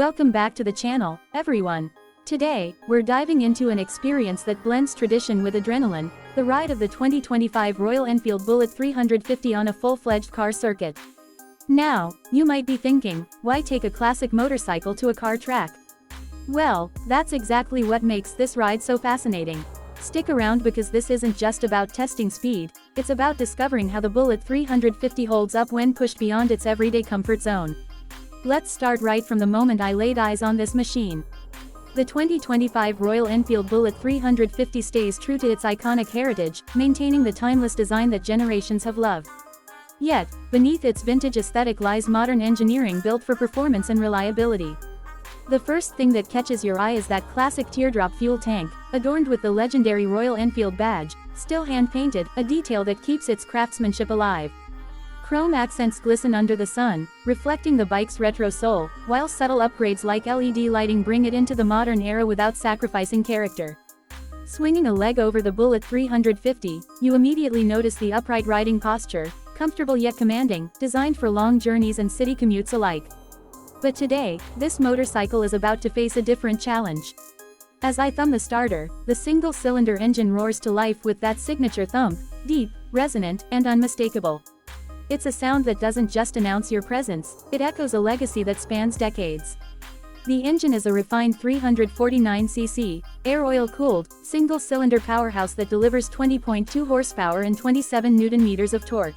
Welcome back to the channel, everyone. Today, we're diving into an experience that blends tradition with adrenaline, the ride of the 2025 Royal Enfield Bullet 350 on a full-fledged car circuit. Now, you might be thinking, why take a classic motorcycle to a car track? Well, that's exactly what makes this ride so fascinating. Stick around because this isn't just about testing speed, it's about discovering how the Bullet 350 holds up when pushed beyond its everyday comfort zone. Let's start right from the moment I laid eyes on this machine. The 2025 Royal Enfield Bullet 350 stays true to its iconic heritage, maintaining the timeless design that generations have loved. Yet, beneath its vintage aesthetic lies modern engineering built for performance and reliability. The first thing that catches your eye is that classic teardrop fuel tank, adorned with the legendary Royal Enfield badge, still hand-painted, a detail that keeps its craftsmanship alive. Chrome accents glisten under the sun, reflecting the bike's retro soul, while subtle upgrades like LED lighting bring it into the modern era without sacrificing character. Swinging a leg over the Bullet 350, you immediately notice the upright riding posture, comfortable yet commanding, designed for long journeys and city commutes alike. But today, this motorcycle is about to face a different challenge. As I thumb the starter, the single-cylinder engine roars to life with that signature thump, deep, resonant, and unmistakable. It's a sound that doesn't just announce your presence, it echoes a legacy that spans decades. The engine is a refined 349cc, air-oil-cooled, single-cylinder powerhouse that delivers 20.2 horsepower and 27 Nm of torque.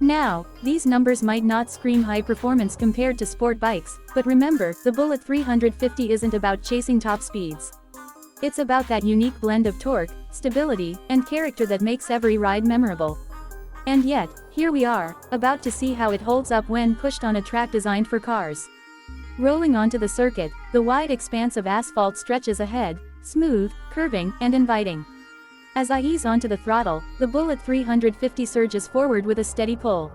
Now, these numbers might not scream high performance compared to sport bikes, but remember, the Bullet 350 isn't about chasing top speeds. It's about that unique blend of torque, stability, and character that makes every ride memorable. And yet, here we are, about to see how it holds up when pushed on a track designed for cars. Rolling onto the circuit, the wide expanse of asphalt stretches ahead, smooth, curving, and inviting. As I ease onto the throttle, the Bullet 350 surges forward with a steady pull.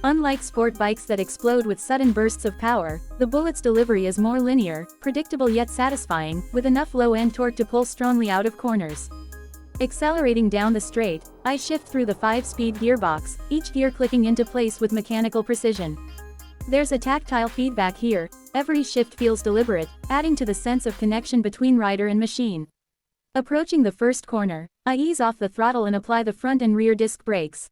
Unlike sport bikes that explode with sudden bursts of power, the Bullet's delivery is more linear, predictable yet satisfying, with enough low-end torque to pull strongly out of corners. Accelerating down the straight, I shift through the 5-speed gearbox, each gear clicking into place with mechanical precision. There's a tactile feedback here, every shift feels deliberate, adding to the sense of connection between rider and machine. Approaching the first corner, I ease off the throttle and apply the front and rear disc brakes.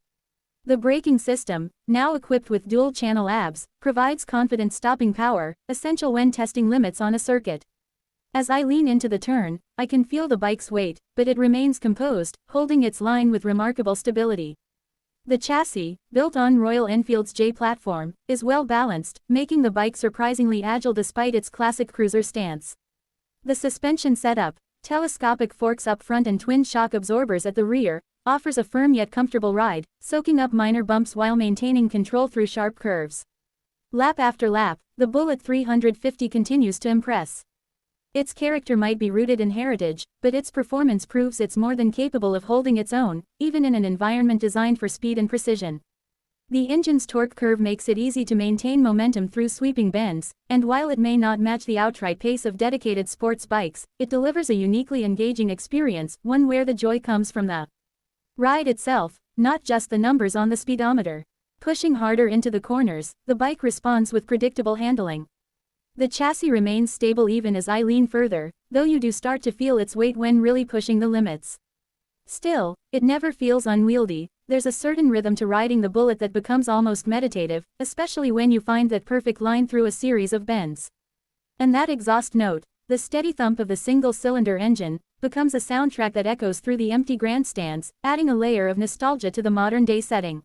The braking system, now equipped with dual-channel ABS, provides confident stopping power, essential when testing limits on a circuit. As I lean into the turn, I can feel the bike's weight, but it remains composed, holding its line with remarkable stability. The chassis, built on Royal Enfield's J platform, is well balanced, making the bike surprisingly agile despite its classic cruiser stance. The suspension setup, telescopic forks up front and twin shock absorbers at the rear, offers a firm yet comfortable ride, soaking up minor bumps while maintaining control through sharp curves. Lap after lap, the Bullet 350 continues to impress. Its character might be rooted in heritage, but its performance proves it's more than capable of holding its own, even in an environment designed for speed and precision. The engine's torque curve makes it easy to maintain momentum through sweeping bends, and while it may not match the outright pace of dedicated sports bikes, it delivers a uniquely engaging experience, one where the joy comes from the ride itself, not just the numbers on the speedometer. Pushing harder into the corners, the bike responds with predictable handling. The chassis remains stable even as I lean further, though you do start to feel its weight when really pushing the limits. Still, it never feels unwieldy, there's a certain rhythm to riding the Bullet that becomes almost meditative, especially when you find that perfect line through a series of bends. And that exhaust note, the steady thump of the single-cylinder engine, becomes a soundtrack that echoes through the empty grandstands, adding a layer of nostalgia to the modern-day setting.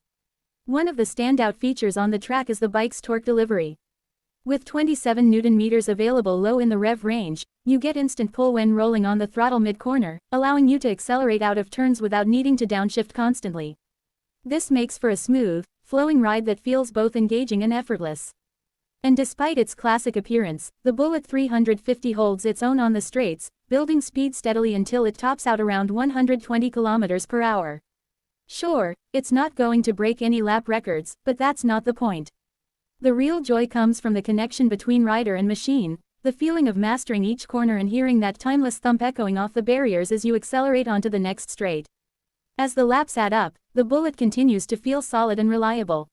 One of the standout features on the track is the bike's torque delivery. With 27 Nm available low in the rev range, you get instant pull when rolling on the throttle mid-corner, allowing you to accelerate out of turns without needing to downshift constantly. This makes for a smooth, flowing ride that feels both engaging and effortless. And despite its classic appearance, the Bullet 350 holds its own on the straights, building speed steadily until it tops out around 120 km/h. Sure, it's not going to break any lap records, but that's not the point. The real joy comes from the connection between rider and machine, the feeling of mastering each corner and hearing that timeless thump echoing off the barriers as you accelerate onto the next straight. As the laps add up, the Bullet continues to feel solid and reliable.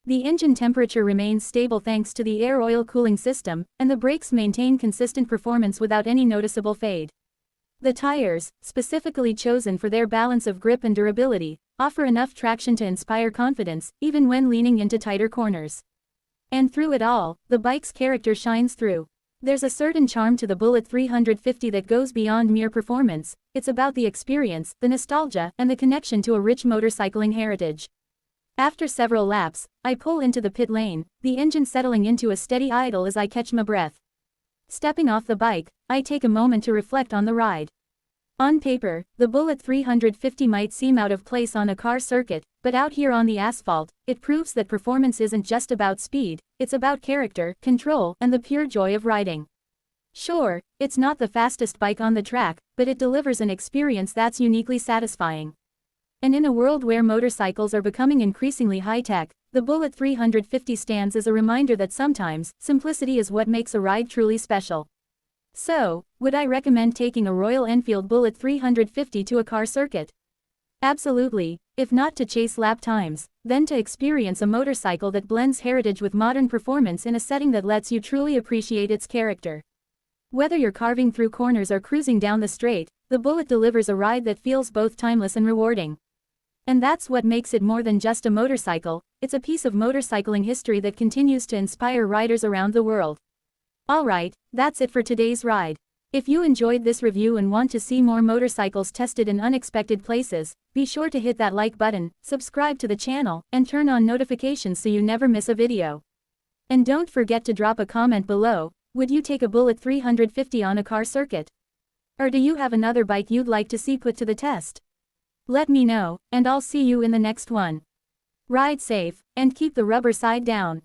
The engine temperature remains stable thanks to the air oil cooling system, and the brakes maintain consistent performance without any noticeable fade. The tires, specifically chosen for their balance of grip and durability, offer enough traction to inspire confidence, even when leaning into tighter corners. And through it all, the bike's character shines through. There's a certain charm to the Bullet 350 that goes beyond mere performance. It's about the experience, the nostalgia, and the connection to a rich motorcycling heritage. After several laps, I pull into the pit lane, the engine settling into a steady idle as I catch my breath. Stepping off the bike, I take a moment to reflect on the ride. On paper, the Bullet 350 might seem out of place on a car circuit, but out here on the asphalt, it proves that performance isn't just about speed, it's about character, control, and the pure joy of riding. Sure, it's not the fastest bike on the track, but it delivers an experience that's uniquely satisfying. And in a world where motorcycles are becoming increasingly high-tech, the Bullet 350 stands as a reminder that sometimes, simplicity is what makes a ride truly special. So, would I recommend taking a Royal Enfield Bullet 350 to a car circuit? Absolutely, if not to chase lap times, then to experience a motorcycle that blends heritage with modern performance in a setting that lets you truly appreciate its character. Whether you're carving through corners or cruising down the straight, the Bullet delivers a ride that feels both timeless and rewarding. And that's what makes it more than just a motorcycle, it's a piece of motorcycling history that continues to inspire riders around the world. Alright, that's it for today's ride. If you enjoyed this review and want to see more motorcycles tested in unexpected places, be sure to hit that like button, subscribe to the channel, and turn on notifications so you never miss a video. And don't forget to drop a comment below. Would you take a Bullet 350 on a car circuit? Or do you have another bike you'd like to see put to the test? Let me know, and I'll see you in the next one. Ride safe, and keep the rubber side down.